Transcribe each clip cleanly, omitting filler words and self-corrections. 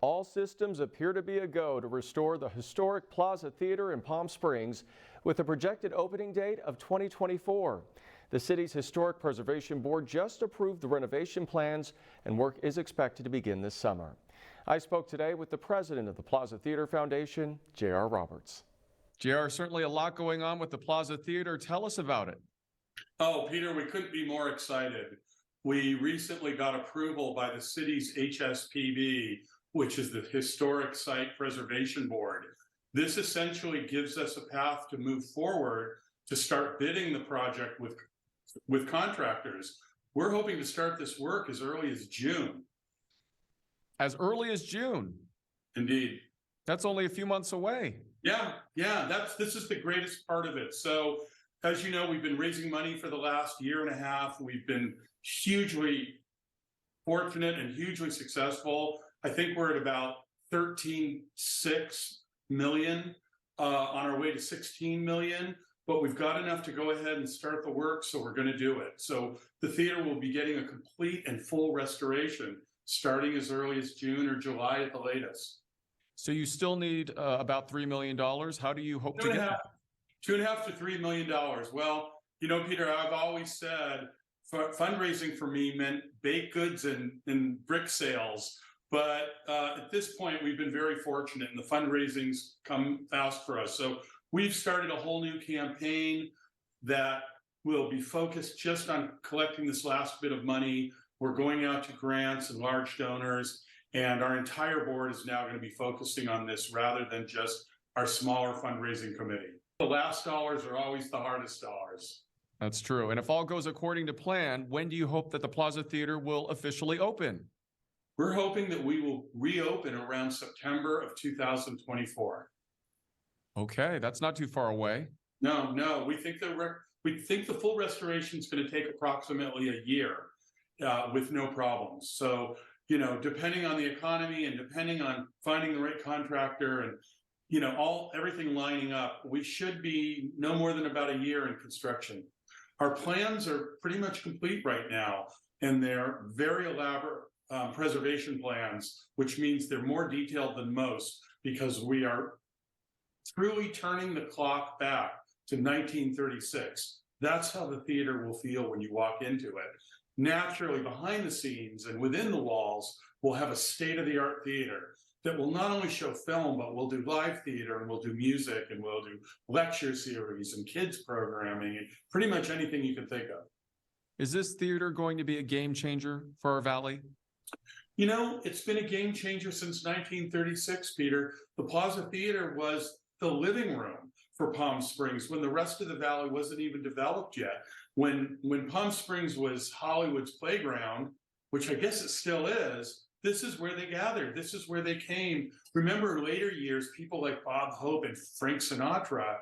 all systems appear to be a go to restore the historic Plaza Theatre in Palm Springs with a projected opening date of 2024. The city's Historic Preservation Board just approved the renovation plans and work is expected to begin this summer. I spoke today with the president of the Plaza Theatre Foundation, J.R. Roberts. J.R., certainly a lot going on with the Plaza Theatre. Tell us about it. Oh, Peter, we couldn't be more excited. We recently got approval by the city's HSPB, which is the Historic Site Preservation Board. This essentially gives us a path to move forward to start bidding the project with contractors. We're hoping to start this work as early as June. As early as June? Indeed. That's only a few months away. Yeah, this is the greatest part of it. So, as you know, we've been raising money for the last year and a half. We've been hugely fortunate and hugely successful. I think we're at about 13.6 million on our way to 16 million, but we've got enough to go ahead and start the work, so we're going to do it. So the theater will be getting a complete and full restoration starting as early as June or July at the latest. So you still need about $3 million. How do you hope to get that? $2.5 to $3 million. Well, you know, Peter, I've always said fundraising for me meant baked goods and brick sales. But at this point, we've been very fortunate and the fundraising's come fast for us. So we've started a whole new campaign that will be focused just on collecting this last bit of money. We're going out to grants and large donors, and our entire board is now going to be focusing on this rather than just our smaller fundraising committee. The last dollars are always the hardest dollars. That's true. And if all goes according to plan, when do you hope that the Plaza Theatre will officially open? We're hoping that we will reopen around September of 2024. Okay, that's not too far away. No, we think the full restoration is going to take approximately a year with no problems. So, you know, depending on the economy and depending on finding the right contractor and, you know, everything lining up, we should be no more than about a year in construction. Our plans are pretty much complete right now, and they're very elaborate preservation plans, which means they're more detailed than most because we are truly turning the clock back to 1936. That's how the theater will feel when you walk into it. Naturally, behind the scenes and within the walls, we'll have a state-of-the-art theater that will not only show film, but we'll do live theater and we'll do music and we'll do lecture series and kids programming and pretty much anything you can think of. Is this theater going to be a game changer for our valley? You know, it's been a game changer since 1936, Peter. The Plaza Theater was the living room for Palm Springs when the rest of the valley wasn't even developed yet. When Palm Springs was Hollywood's playground, which I guess it still is, this is where they gathered. This is where they came. Remember, later years, people like Bob Hope and Frank Sinatra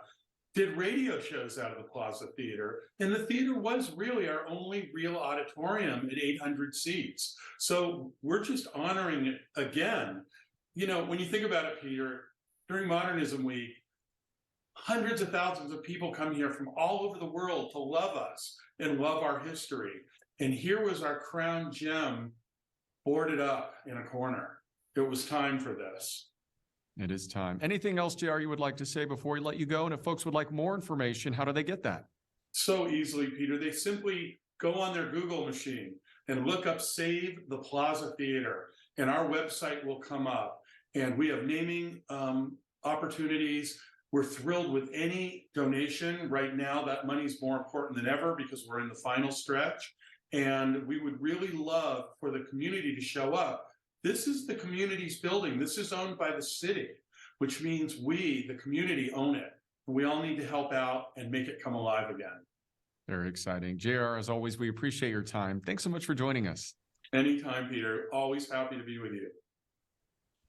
did radio shows out of the Plaza Theater. And the theater was really our only real auditorium at 800 seats. So we're just honoring it again. You know, when you think about it, Peter, during Modernism Week, hundreds of thousands of people come here from all over the world to love us and love our history. And here was our crown gem boarded up in a corner. It was time for this. It is time. Anything else, JR, you would like to say before we let you go? And if folks would like more information, how do they get that? So easily, Peter. They simply go on their Google machine and look up Save the Plaza Theater, and our website will come up. And we have naming opportunities. We're thrilled with any donation. Right now, that money's more important than ever because we're in the final stretch. And we would really love for the community to show up. This is the community's building. This is owned by the city, which means we, the community, own it. We all need to help out and make it come alive again. Very exciting. JR, as always, we appreciate your time. Thanks so much for joining us. Anytime, Peter. Always happy to be with you.